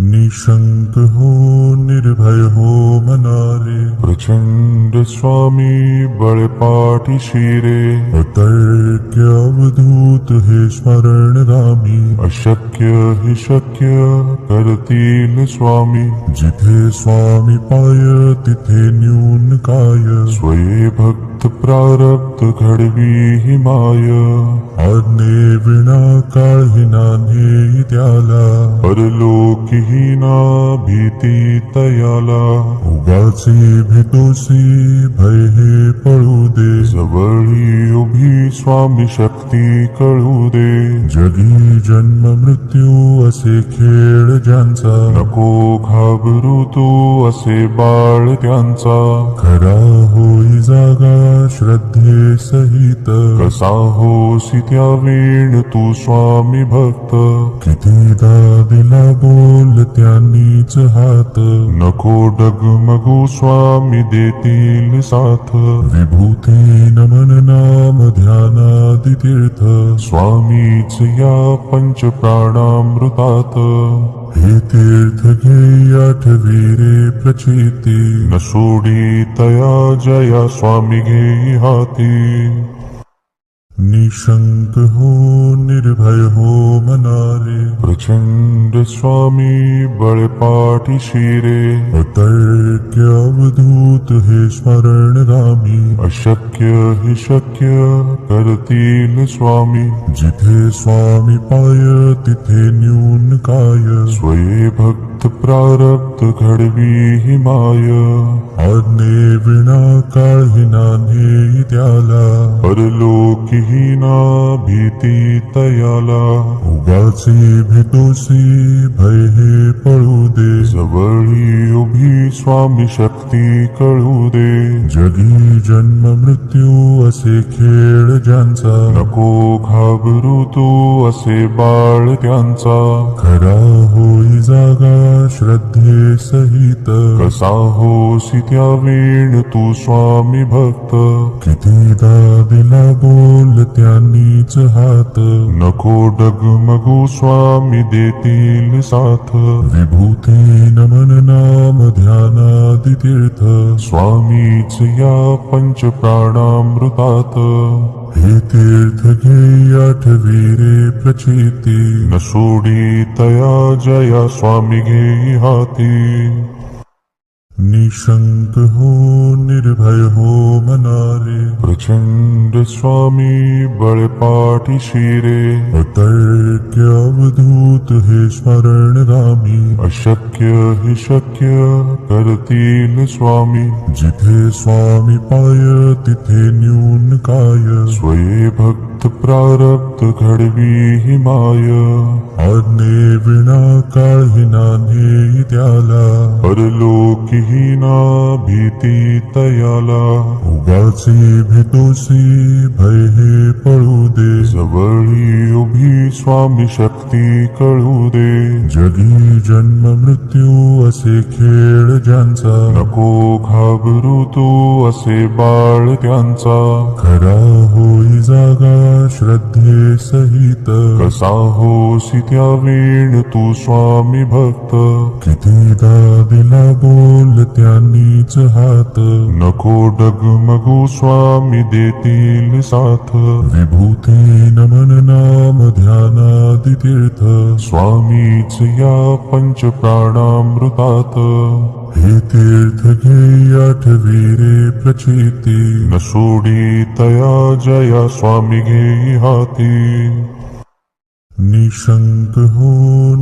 निशंक हो निर्भय हो मनारे, प्रचंड स्वामी बळपाठी शिरे. अतर्क्य अवधूत हे स्मरणगामी, अशक्य हि शक्य करतील स्वामी. जिथे स्वामी पाय तिथे न्यून काय, स्वये भक्त प्रारब्ध घडवी हि माय. आज्ञे विना काळही नान्हे त्याला, परलोकी हीना भीती तयाला. उगाचे भीतोसी भय हे पळू दे, जवळी उभी स्वामी शक्ती कळू दे. जगी जन्म मृत्यू असे खेळ ज्यांचा, नको घाबरू तू असे बाळ त्यांचा. खरा होई जागा श्रद्धे सहित, कसा होसी त्या वेळ तू स्वामी भक्त. कितीदा दिला बोल त्यांनीच हात, नको डगमगू स्वामी देतील साथ. विभूती नमन नाम ध्यानादि तीर्थ, स्वामीच या पंच प्राणामृतात. हे तीर्थ घे आठवी रे प्रचिती, न सोडी तया जया स्वामी घे हाती. निशंक हो निर्भय हो मनारे, प्रचंड स्वामी बळपाठी शिरे. अतर्क्य अवधूत हे स्मरणगामी, अशक्य हि शक्य करतील स्वामी. जिथे स्वामी पाय तिथे न्यून काय, स्वये भक्त प्रारब्ध घडवी हि माय. आज्ञे विना काळही नान्हे त्याला, परलोकी हीना भीती तयाला. उगाचे भीतोसी भय हे पळू दे, जवळी उभी स्वामी शक्ती कळू दे. जगी जन्म मृत्यू असे खेळ ज्यांचा, नको घाबरू तू असे बाळ त्यांचा. खरा होई जागा श्रद्धे सहित, कसा होसी त्या वेळ तू स्वामी भक्त. कितीदा दिला बोल त्यांनीच हात, नको डगमगू स्वामी देतील साथ. विभूती नमन नाम ध्यानादि तीर्थ, स्वामीच या पंच प्राणामृतात. हे तीर्थ घे आठवी रे प्रचिती, न सोडी तया जया स्वामी घे हाती. निशंक हो निर्भय हो मनारे, प्रचंड स्वामी बळपाठी शिरे. अतर्क्य अवधूत हे स्मरणगामी, अशक्य हि शक्य करतील स्वामी. जिथे स्वामी पाय तिथे न्यून काय, स्वये भक्त प्रारब्ध घडवी हि माय. आज्ञे विना काळही नान्हे त्याला, परलोकी हीना भीती तयाला. उगाचे भीतोसी भय हे पळू दे, जवळी उभी स्वामी शक्ती कळू दे. जगी जन्म मृत्यू असे खेळ ज्यांचा, नको घाबरू तू असे बाळ त्यांचा. खरा होई जागा श्रद्धे सहित, कसा होसी त्या वेळ तू स्वामी भक्त. कितीदा दिला बोल त्यांनीच हात, नको डगमगू स्वामी देतील साथ. विभूती नमन नाम ध्यानादि तीर्थ, स्वामीच या पंच प्राणामृतात. हे तीर्थ घे आठवी रे प्रचिती, न सोडी तया जया स्वामी घे हाती. निशंक हो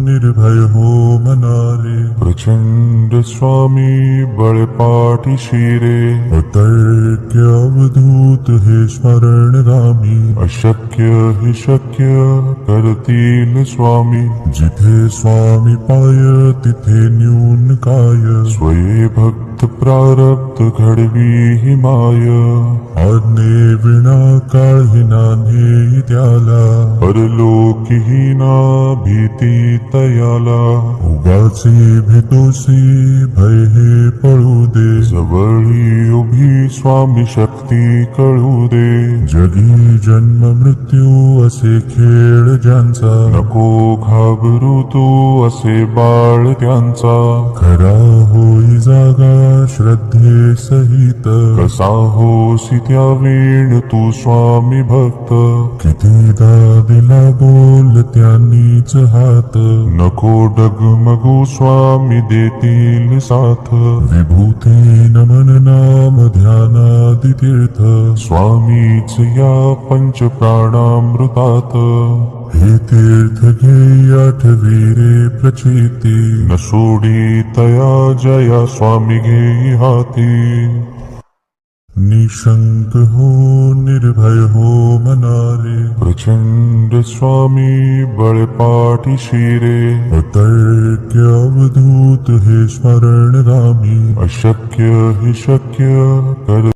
निर्भय हो मनारे, प्रचंड स्वामी बळपाठी शिरे. अतर्क्य अवधूत हे स्मरणगामी, अशक्य हि शक्य करतील स्वामी. जिथे स्वामी पाय तिथे न्यून काय, स्वये भक्त प्रारब्ध घडवी हि माय. आज्ञे विना काळही नान्हे त्याला, परलोकी हीना भीती तयाला. उगाचे तोसी भय हे पळू दे जवळी उभी स्वामी शक्ती कळू दे जगी जन्म मृत्यू असे खेळ ज्यांचा नको घाबरू तू असे बाळ त्यांचा खरा होई जागा श्रद्धे सहित कसा होसी त्या वेळ तू स्वामी भक्त कितीदा दिला बोल त्यांनीच हात नको डगमगू स्वामी देतील साथ विभूती नमन नाम ध्यानादि तीर्थ स्वामीच या पंच प्राणामृतात हे तीर्थ घे आठवी रे प्रचिती न सोडी तया जया स्वामी घेई हाती निशंक हो निर्भय हो मनारे प्रचंड स्वामी बळपाठी शिरे अतर्क्य अवधूत हे स्मरण रामी अशक्य हि शक्य कर